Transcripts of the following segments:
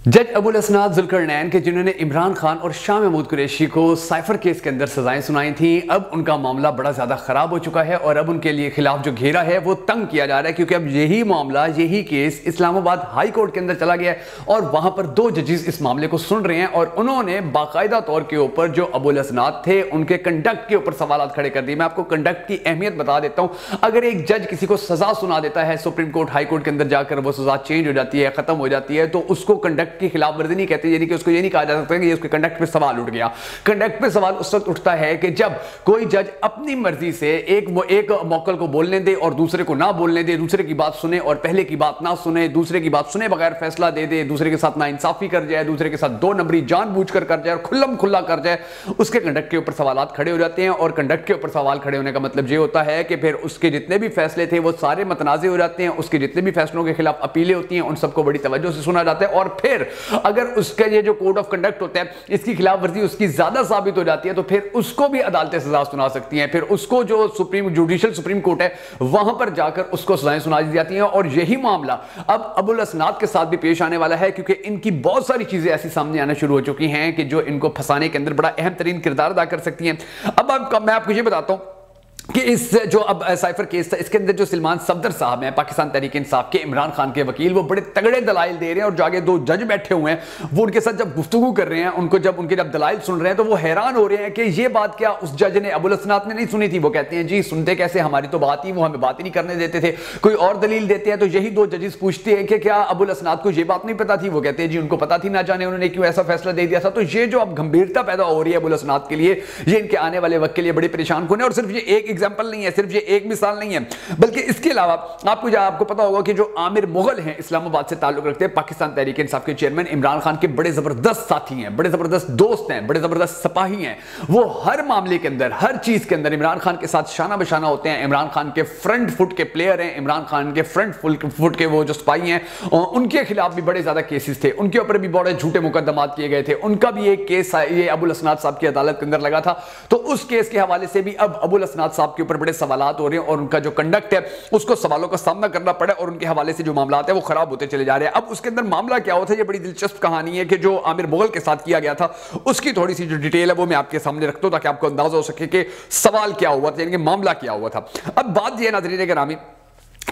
जज अबुल असनाद जुल्करनैन के जिन्होंने इमरान खान और शाह महमूद कुरैशी को साइफर केस के अंदर सजाएं सुनाई थी, अब उनका मामला बड़ा ज़्यादा ख़राब हो चुका है और अब उनके लिए खिलाफ जो घेरा है वो तंग किया जा रहा है, क्योंकि अब यही मामला, यही केस इस्लामाबाद हाई कोर्ट के अंदर चला गया है और वहाँ पर 2 जजेस इस मामले को सुन रहे हैं और उन्होंने बाकायदा तौर के ऊपर जो अबुल असनाद थे उनके कंडक्ट के ऊपर सवाल खड़े कर दिए। मैं आपको कंडक्ट की अहमियत बता देता हूँ। अगर एक जज किसी को सज़ा सुना देता है सुप्रीम कोर्ट, हाई कोर्ट के अंदर जाकर वो सज़ा चेंज हो जाती है, ख़त्म हो जाती है, तो उसको कंडक्ट की खिलाफ वर्जी नहीं कहते, यानी कि उसको ये नहीं कहा जा सकता कि उसके कंडक्ट पे सवाल उठ गया। कंडक्ट पे सवाल उस वक्त उठता है कि जब कोई जज अपनी मर्जी से एक मौकल को बोलने दे और दूसरे को ना बोलने दे, दूसरे की बात सुने और पहले की बात ना सुने, दूसरे की बात सुने बगैर फैसला दे दे, दूसरे के साथ नाइंसाफी कर जाए, दूसरे के साथ 2 नंबरी जानबूझकर कर जाए और खुल्लम खुल्ला कर जाए, उसके कंडक्ट के ऊपर सवाल खड़े हो जाते हैं। और कंडक्ट के ऊपर सवाल खड़े होने का मतलब ये होता है कि फिर उसके जितने भी फैसले थे वो सारे मतनाज़े हो जाते हैं, उसके जितने भी फैसलों के खिलाफ अपीलें होती हैं उन सबको बड़ी तवज्जो से सुना जाता है। और फिर अगर उसका ये जो कोड ऑफ कंडक्ट होता है इसकी खिलाफ वर्जी उसकी ज्यादा साबित हो जाती है तो फिर उसको भी अदालतें सजा सुना सकती हैं, फिर उसको जो जुडिशियल सुप्रीम कोर्ट है वहां पर जाकर उसको सजाएं सुना दी जाती हैं। और यही मामला अब अबुल असनाद के साथ भी पेश आने वाला है, क्योंकि इनकी बहुत सारी चीजें ऐसी सामने आना शुरू हो चुकी हैं कि जो इनको फंसाने के अंदर बड़ा अहम तरीन किरदार अदा कर सकती हैं। अब मैं आपको ये बताता हूं कि इस जो अब साइफर केस था इसके अंदर जो सलमान सफदर साहब हैं, पाकिस्तान तहरीक इंसाफ के इमरान खान के वकील, वो बड़े तगड़े दलाइल दे रहे हैं और जाके 2 जज बैठे हुए हैं, वो उनके साथ जब गुफ्तगू कर रहे हैं, उनके जब दलाइल सुन रहे हैं तो वो हैरान हो रहे हैं कि ये बात क्या उस जज ने, अबुल असनाद ने नहीं सुनी थी। वो कहते हैं जी सुनते कैसे, हमारी तो बात ही, वो हमें बात ही नहीं करने देते थे। कोई और दलील देते हैं तो यही 2 जजेस पूछते हैं कि क्या अबुल असनाद को ये बात नहीं पता थी। वो कहते हैं जी उनको पता थी, ना जाने उन्होंने क्यों ऐसा फैसला दे दिया था। तो ये जो अब गंभीरता पैदा हो रही है अबुल असनाद के लिए, ये इनके आने वाले वक्त के लिए बड़ी परेशान कौन है। और सिर्फ ये एक एग्जाम्पल नहीं है, सिर्फ ये एक मिसाल नहीं है, बल्कि इसके अलावा आपको पता होगा कि जो आमिर मुगल हैं, इस्लामाबाद से ताल्लुक रखते हैं, पाकिस्तान तहरीक इंसाफ के चेयरमैन, इमरान खान के बड़े जबरदस्त साथी हैं, बड़े जबरदस्त दोस्त हैं, बड़े जबरदस्त सिपाही हैं। वो हर मामले के अंदर, हर चीज के अंदर इमरान खान के साथ शाना बशाना होते हैं। इमरान खान के फ्रंट फुट के प्लेयर हैं, इमरान खान के फ्रंट फुट के वो जो सिपाही हैं, उनके खिलाफ भी बड़े ज्यादा केसेस थे, उनके ऊपर भी बड़े झूठे मुकदमात किए गए थे। उनका भी एक केस ये अबुल असनाद साहब की अदालत के अंदर लगा था, तो उस केस के हवाले से भी अब अबुल असनाद साहब के ऊपर बड़े सवालात हो रहे हैं और उनका जो कंडक्ट है उसको सवालों का सामना करना पड़ा और उनके हवाले से जो मामला है वो खराब होते चले जा रहे हैं। अब उसके अंदर मामला क्या होता है, ये बड़ी दिलचस्प कहानी है कि जो आमिर मुगल के साथ किया गया था उसकी थोड़ी सी जो डिटेल है वो मैं आपके सामने रखता हूं ताकि आपको अंदाजा हो सके कि सवाल क्या हुआ था, यानी कि मामला क्या हुआ था। अब बात यह नाज़रीन गिरामी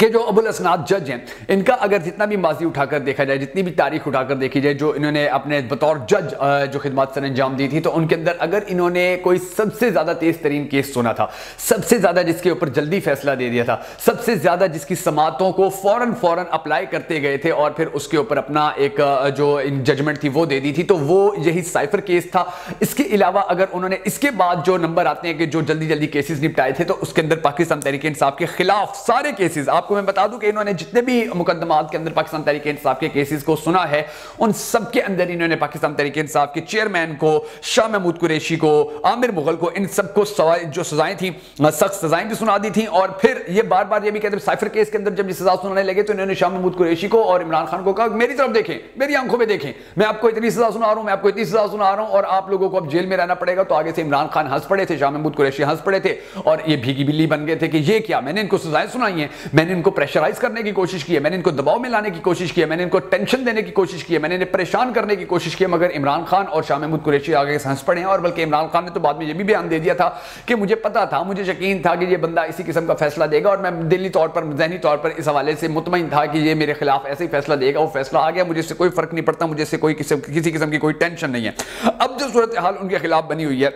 कि जो अबुल असनाद जज हैं, इनका अगर जितना भी माजी उठाकर देखा जाए, जितनी भी तारीख उठाकर देखी जाए, जो इन्होंने अपने बतौर जज जो खिदमत सर अंजाम दी थी, तो उनके अंदर अगर इन्होंने कोई सबसे ज्यादा तेज तरीन केस सुना था, सबसे ज्यादा जिसके ऊपर जल्दी फैसला दे दिया था, सबसे ज्यादा जिसकी समातों को फौरन अप्लाई करते गए थे और फिर उसके ऊपर अपना एक जो जजमेंट थी वो दे दी थी, तो वो यही साइफर केस था। इसके अलावा अगर उन्होंने इसके बाद जो नंबर आते हैं कि जो जल्दी केसेस निपटाए थे, तो उसके अंदर पाकिस्तान तहरीक इंसाफ के खिलाफ सारे केसेस, आपको मैं बता दूं कि इन्होंने जितने भी मुकदमात के अंदर पाकिस्तान तहरीक इंसाफ के केसेस को सुना है, उन सब के अंदर इन्होंने पाकिस्तान तहरीक इंसाफ के चेयरमैन को, शाह महमूद कुरैशी को, आमिर मुगल को, इन सबको जो सजाएं थी, सख्त सजाएं भी सुना दी थी। और फिर ये बार बार ये भी कहते हैं साइफर केस के अंदर जब ये सजा सुनाने लगे तो इन्होंने शाह महमूद कुरैशी को और इमरान खान को कहा मेरी तरफ देखें, मेरी आंखों में देखें, मैं आपको इतनी सजा सुना रहा हूं, मैं आपको इतनी सजा सुना रहा हूं और आप लोगों को अब जेल में रहना पड़ेगा। तो आगे से इमरान खान हंस पड़े थे, शाह महमूद कुरैशी हंस पड़े थे और ये भीगी बिल्ली बन गए थे कि ये क्या, मैंने इनको सजाएं सुनाई हैं, मैंने इनको प्रेशराइज करने की कोशिश की है, मैंने इनको दबाव में लाने की कोशिश की है, मैंने इनको टेंशन देने की कोशिश की है, मैंने इन्हें परेशान करने की कोशिश की है। मगर इमरान खान और शाह महमूद कुरैशी आगे हंस पड़े हैं। और बल्कि इमरान खान ने तो बाद में ये भी बयान दे दिया था कि मुझे पता था, मुझे यकीन था कि ये बंदा इसी किस्म का फैसला देगा और मैं दिली तौर पर, ज़हनी तौर पर इस हवाले से मुतमईन था कि ये मेरे खिलाफ ऐसे ही फैसला देगा। वो फैसला आ गया, मुझे इससे कोई फर्क नहीं पड़ता, मुझे इससे किसी किस्म की कोई टेंशन नहीं है। अब जो सूरत हाल उनके खिलाफ बनी हुई है,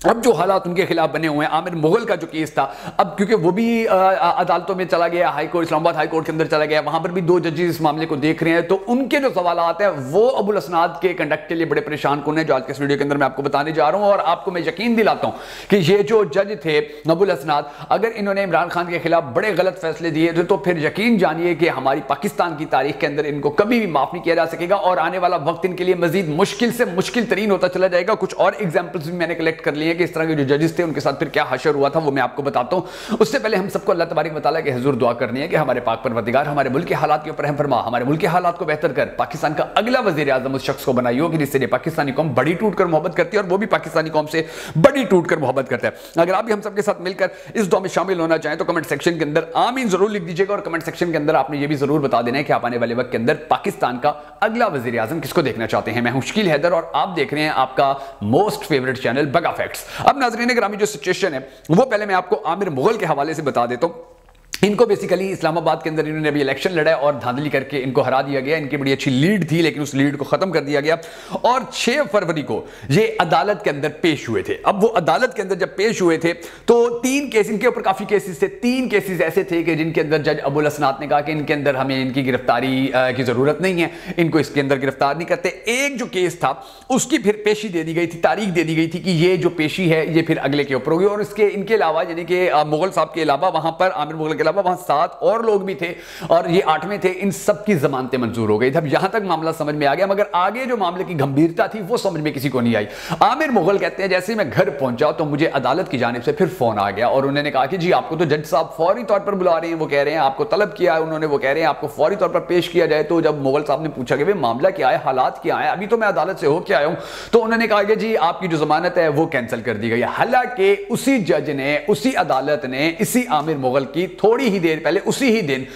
अब जो हालात उनके खिलाफ बने हुए हैं, आमिर मुगल का जो केस था, अब क्योंकि वो भी अदालतों में चला गया, high court, Islamabad high court के अंदर चला गया, वहां पर भी 2 जजेस इस मामले को देख रहे हैं, तो उनके जो सवाल आते हैं वो अबुल असनाद के कंडक्ट के लिए बड़े परेशान कौन है, जो आज के इस वीडियो के अंदर मैं आपको बताने जा रहा हूं। और आपको मैं यकीन दिलाता हूं कि ये जो जज थे अबुल असनाद, अगर इन्होंने इमरान खान के खिलाफ बड़े गलत फैसले दिए थे तो फिर यकीन जानिए कि हमारी पाकिस्तान की तारीख के अंदर इनको कभी भी माफ नहीं किया जा सकेगा और आने वाला वक्त इनके लिए मजीद मुश्किल से मुश्किल तरीन होता चला जाएगा। कुछ और एग्जाम्पल्स भी मैंने कलेक्ट कर लिए है कि इस तरह के जो जजेस थे उनके साथ फिर क्या हशर हुआ था, वो मैं आपको बताता हूं। उससे पहले हम सबको अल्लाह तबारक व तआला के हुजूर दुआ करनी है कि हमारे पाक परवरदिगार हमारे मुल्क के हालात के ऊपर रहम फरमा, हमारे मुल्क के हालात को बेहतर कर, पाकिस्तान का अगला वजीर आजम उस शख्स को बनाई हो कि जिससे पाकिस्तानी कौम बड़ी टूट कर मोहब्बत करती है और वो भी पाकिस्तानी कौम से बड़ी टूट कर मोहब्बत करता है। अगर आप भी हम सबके साथ मिलकर इस दुआ में शामिल होना चाहें तो कमेंट सेक्शन के अंदर आमीन जरूर लिख दीजिएगा और कमेंट सेक्शन के अंदर आपने ये भी जरूर बता देना है कि आप आने वाले वक्त के अंदर पाकिस्तान का अगला वजीर आजम किसको देखना चाहते हैं। मैं हूं शकील हैदर और आप देख रहे हैं आपका मोस्ट फेवरेट चैनल बगा फैक्ट्स। अब नाज़रीन ग्रामी जो सिचुएशन है वो पहले मैं आपको आमिर मुगल के हवाले से बता देता हूं। इनको बेसिकली इस्लामाबाद के अंदर इन्होंने अभी इलेक्शन लड़ा और धांधली करके इनको हरा दिया गया। इनकी बड़ी अच्छी लीड थी लेकिन उस लीड को खत्म कर दिया गया और 6 फरवरी को ये अदालत के अंदर पेश हुए थे। अब वो अदालत के अंदर जब पेश हुए थे तो 3 केस, इनके ऊपर काफी केसेस थे, 3 केसेस ऐसे थे कि जिनके अंदर जज अबुल हसनात ने कहा कि इनके अंदर हमें इनकी गिरफ्तारी की जरूरत नहीं है, इनको इसके अंदर गिरफ्तार नहीं करते। एक जो केस था उसकी फिर पेशी दे दी गई थी, तारीख दे दी गई थी कि ये जो पेशी है ये फिर अगले के ऊपर होगी और इसके इनके अलावा यानी कि मुगल साहब के अलावा वहां पर आमिर मुगल के अलावा वहां 7 और लोग भी थे और ये 8वें थे। इन सब की जमानतें मंजूर हो गई थी। अब यहां तक मामला समझ में आ गया, मगर आगे जो मामले की गंभीरता थी वो समझ में किसी को नहीं आई। आमिर मुगल कहते हैं जैसे ही मैं घर पहुंचा तो मुझे अदालत की जानिब से फिर फोन आ गया और उन्होंने कहा कि जी आपको तो जज साहब फौरी तौर पर बुला रहे हैं, वो कह रहे हैं आपको तलब किया है उन्होंने, वो कह रहे हैं आपको फौरी तौर पर पेश किया जाए। तो जब मुगल साहब ने पूछा कि भाई मामला क्या है, हालात क्या है, अभी तो मैं अदालत से होके आया हूं, तो उन्होंने कहा कि जी आपकी जो जमानत है वो कैंसिल कर दी गई है। हालांकि उसी जज ने, उसी अदालत ने इसी आमिर मुगल की थोड़ी ही देर पहले उसी ही दिन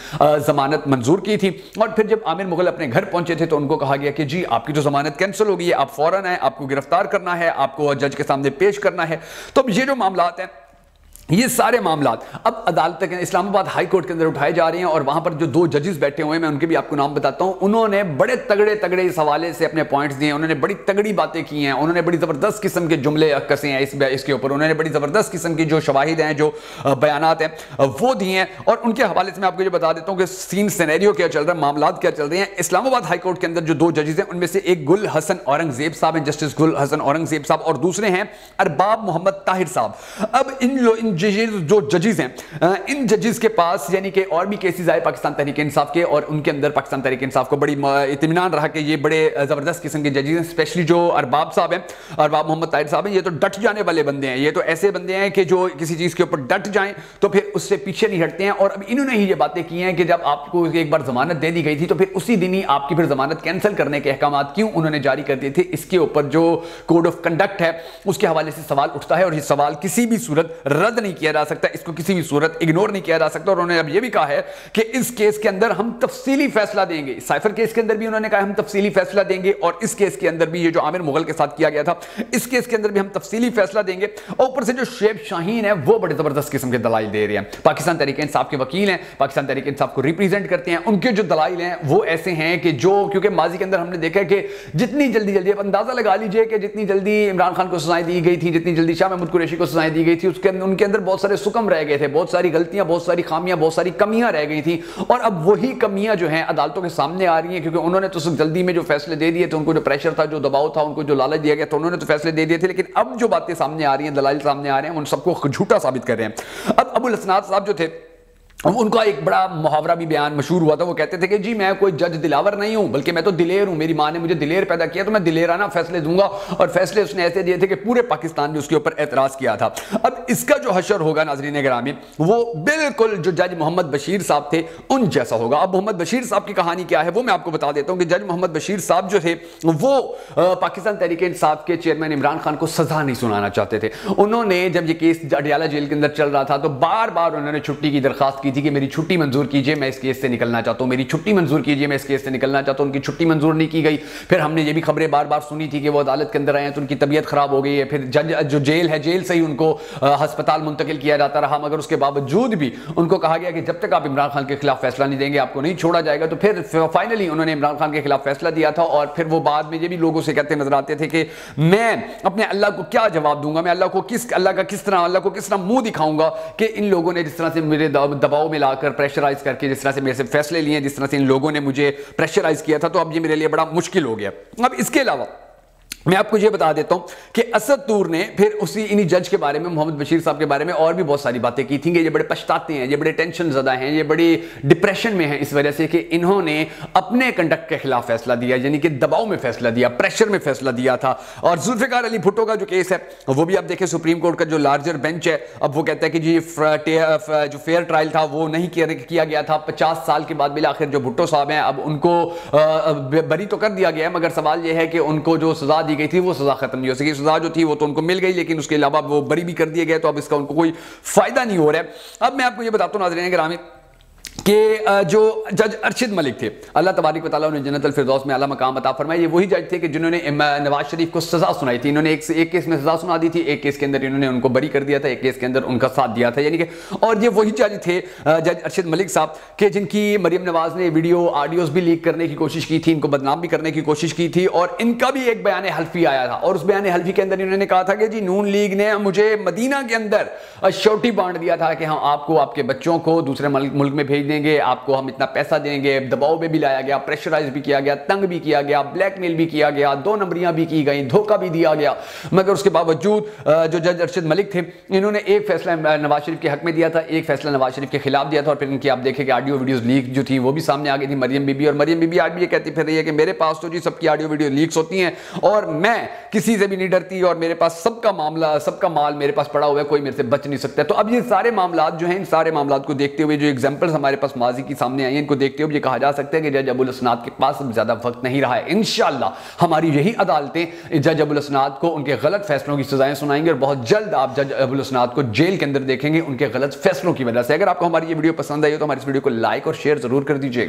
जमानत मंजूर की थी और फिर जब आमिर मुगल अपने घर पहुंचे थे तो उनको कहा गया कि जी आपकी जो जमानत कैंसिल हो गई है, आप फौरन आए, आपको गिरफ्तार करना है, आपको जज के सामने पेश करना है। तो ये जो मामलात हैं, ये सारे मामलात अब अदालत के इस्लामाबाद हाई कोर्ट के अंदर उठाए जा रहे हैं और वहां पर जो 2 जजेस बैठे हुए हैं मैं उनके भी आपको नाम बताता हूं। उन्होंने बड़े तगड़े तगड़े इस हवाले से अपने पॉइंट्स दिए, उन्होंने बड़ी तगड़ी बातें की हैं, उन्होंने बड़ी जबरदस्त किस्म के जुमले कसे हैं इसके ऊपर, उन्होंने बड़ी जबरदस्त किस्म की जो शवाहिद हैं, जो बयानात हैं वो दिए हैं और उनके हवाले से मैं आपको ये बता देता हूं कि सीन सिनेरियो क्या चल रहा है, मामलात क्या चल रहे हैं। इस्लामाबाद हाई कोर्ट के अंदर जो 2 जजेस हैं उनमें से एक गुल हसन औरंगजेब साहब हैं, जस्टिस गुल हसन औरंगजेब साहब, और दूसरे हैं अरबाब मोहम्मद ताहिर साहब। अब इन जो जजेस हैं, इन जजेस के पास यानी कि और भी केसेस आए पाकिस्तान तहरीक इंसाफ के और उनके अंदर पाकिस्तान तहरीक इंसाफ को बड़ी इत्मीनान रहा कि ये बड़े जबरदस्त किस्म के जजेस हैं। स्पेशली जो अरबाब साहब हैं, अरबाब मोहम्मद ताहिर साहब हैं, ये तो डट जाने वाले बंदे हैं, ये तो ऐसे बंदे हैं कि जो किसी चीज के ऊपर डट जाएं तो फिर उससे पीछे नहीं हटते हैं। और अब इन्होंने ही ये बातें की हैं कि जब आपको एक बार जमानत दे दी गई थी तो फिर उसी दिन ही आपकी फिर जमानत कैंसिल करने के अहकाम क्यों उन्होंने जारी कर दिए थे। इसके ऊपर जो कोड ऑफ कंडक्ट है उसके हवाले से सवाल उठता है और ये सवाल किसी भी सूरत रद्द नहीं किया जा सकता, इसको किसी भी सूरत इग्नोर नहीं किया जा सकता। और उन्होंने अब यह भी कहा है कि इस केस के अंदर हम तफसीली फैसला देंगे। साइफर केस के अंदर भी उन्होंने कहा हम तफसीली फैसला देंगे और इस केस के अंदर भी, ये जो आमिर मुगल के साथ किया गया था, इस केस के अंदर भी हम तफसीली फैसला देंगे। और ऊपर से जो शेब शाहीन है वो बड़े जबरदस्त किस्म के दलाइल दे रहे हैं। पाकिस्तान तहरीक इंसाफ के वकील हैं, पाकिस्तान तहरीक इंसाफ को रिप्रेजेंट करते हैं, उनके जो दलाइल हैं वो ऐसे हैं कि जो, क्योंकि माजी के अंदर हमने देखा है कि जितनी जल्दी जल्दी, आप अंदाजा लगा लीजिए कि जितनी जल्दी इमरान खान को सजाएं दी गई थी, जितनी जल्दी शाह महमूद कुरैशी को सजाएं दी गई थी, उनके अंदर बहुत सारे सुकम रह गए थे, बहुत सारी गलतियां, बहुत सारी खामियां, बहुत सारी कमियां रह गई थी। और अब वही कमियां जो हैं अदालतों के सामने आ रही हैं क्योंकि उन्होंने तो जल्दी में जो फैसले दे दिए थे, उनको जो प्रेशर था, जो दबाव था, उनको जो लालच दिया गया था, उन्होंने तो फैसले दे दिए थे। लेकिन अब जो बातें सामने आ रही हैं, दलाइल सामने आ रहे हैं, उन सबको झूठा साबित कर रहे हैं। अब अबुल हसनात साहब जो थे उनका एक बड़ा मुहावरा भी बयान मशहूर हुआ था। वो कहते थे कि जी मैं कोई जज दिलावर नहीं हूं बल्कि मैं तो दिलेर हूं, मेरी मां ने मुझे दिलेर पैदा किया तो मैं दिलेराना फैसले दूंगा। और फैसले उसने ऐसे दिए थे कि पूरे पाकिस्तान ने उसके ऊपर एतराज किया था। अब इसका जो हशर होगा नाज़रीन गिरामी वो बिल्कुल जो जज मोहम्मद बशीर साहब थे उन जैसा होगा। अब मोहम्मद बशीर साहब की कहानी क्या है वो मैं आपको बता देता हूं कि जज मोहम्मद बशीर साहब जो थे वो पाकिस्तान तहरीक इंसाफ के चेयरमैन इमरान खान को सजा नहीं सुनाना चाहते थे। उन्होंने जब ये केस अडियाला जेल के अंदर चल रहा था तो बार बार उन्होंने छुट्टी की दरखास्त की थी कि मेरी छुट्टी मंजूर कीजिए, मैं इस केस से निकलना चाहता हूं, मेरी छुट्टी मंजूर कीजिए, मैं इस केस से निकलना चाहता हूं। उनकी छुट्टी मंजूर नहीं की गई। फिर हमने ये भी खबरें बार बार सुनी थी कि वो अदालत के अंदर आए तो उनकी तबीयत खराब हो गई है। फिर जज जो जेल है, जेल से ही उनको अस्पताल मुंतकिल किया जाता रहा, मगर उसके बावजूद भी उनको कहा गया कि जब तक आप इमरान खान के खिलाफ फैसला नहीं देंगे आपको नहीं छोड़ा जाएगा। तो फिर फाइनली उन्होंने इमरान खान के खिलाफ फैसला दिया था। और फिर वो बाद में ये भी लोगों से कहते नजर आते थे कि मैं अपने अल्लाह को क्या जवाब दूंगा, मैं अल्लाह को अल्लाह को किस तरह मुंह दिखाऊंगा कि इन लोगों ने जिस तरह से मेरे दबाव में लाकर प्रेशराइज करके जिस तरह से मेरे से फैसले लिए, जिस तरह से इन लोगों ने मुझे प्रेशराइज किया था, तो अब ये मेरे लिए बड़ा मुश्किल हो गया। अब इसके अलावा मैं आपको ये बता देता हूं कि असद तूर ने फिर उसी इन्हीं जज के बारे में, मोहम्मद बशीर साहब के बारे में और भी बहुत सारी बातें की थी कि ये बड़े पछताते हैं, ये बड़े टेंशन ज़दा हैं, ये बड़ी डिप्रेशन में हैं इस वजह से कि इन्होंने अपने कंडक्ट के खिलाफ फैसला दिया, यानी कि दबाव में फैसला दिया, प्रेशर में फैसला दिया था। और जुल्फ़िकार अली भुट्टो का जो केस है वो भी आप देखें, सुप्रीम कोर्ट का जो लार्जर बेंच है अब वो कहता है कि जी जो फेयर ट्रायल था वो नहीं किया गया था। 50 साल के बाद बिल आखिर जो भुट्टो साहब हैं अब उनको बरी तो कर दिया गया है, मगर सवाल ये है कि उनको जो सजा दी गई थी वो सजा खत्म नहीं हो सकी। सजा जो थी वो तो उनको मिल गई, लेकिन उसके अलावा वो बरी भी कर दिए गए, तो अब इसका उनको कोई फायदा नहीं हो रहा है। अब मैं आपको ये बताता हूं नाज़रीन गिरामी कि जो जज अरशद मलिक थे, अल्लाह तबारक व तआला उन्हें जन्नतुल फिरदौस में आला मकाम अता फरमाए, ये वही जज थे कि जिन्होंने नवाज शरीफ को सजा सुनाई थी। इन्होंने एक केस में सजा सुना दी थी, एक केस के अंदर इन्होंने उनको बरी कर दिया था, एक केस के अंदर उनका साथ दिया था, यानी कि और ये वही जज थे जज अरशद मलिक साहब के जिनकी मरियम नवाज ने वीडियो ऑडियोज भी लीक करने की कोशिश की थी, इनको बदनाम भी करने की कोशिश की थी। और इनका भी एक बयान हल्फी आया था और उस बयान हल्फी के अंदर इन्होंने कहा था कि जी नून लीग ने मुझे मदीना के अंदर श्योरिटी बांट दिया था कि हम आपको आपके बच्चों को दूसरे मुल्क में भेज देंगे, आपको हम इतना पैसा देंगे। दबाव में भी लाया गया, प्रेशराइज भी किया गया, तंग भी किया गया, ब्लैकमेल भी किया गया, 2 नंबरियां भी की गई, धोखा भी दिया गया। मगर उसके बावजूद जो जज अरशद मलिक थे इन्होंने एक फैसला नवाज शरीफ के हक में दिया था, एक फैसला नवाज शरीफ के खिलाफ दिया था। और फिर इनकी आप देखें कि ऑडियो वीडियोस लीक जो थी वो भी सामने आ गई थी मरियम बीबी। और मरियम बीबी आज भी ये कहती फिर रही है कि मेरे पास तो जी सबकी ऑडियो वीडियो लीक्स होती हैं और मैं किसी से भी नहीं डरती और मेरे पास सबका माल मेरे पास पड़ा हुआ है, कोई मेरे से बच नहीं सकता। तो अब ये सारे मामला जो हैं, इन सारे मामला को देखते हुए जो एग्जाम्पल्स हमारे पास माजी की सामने आई हैं, इनको देखते हुए ये कहा जा सकता है कि जज अबुल हसनात के पास अब ज्यादा वक्त नहीं रहा है। इंशाअल्लाह हमारी यही अदालतें जज अबुल हसनात को उनके गलत फैसलों की सजाएं सुनाएंगे और बहुत जल्द आप जज अबुल हसनात को जेल के अंदर देखेंगे उनके गलत फैसलों की वजह से। अगर आपको हमारी ये वीडियो पसंद आई हो तो हमारी इस वीडियो को लाइक और शेयर जरूर कर दीजिएगा।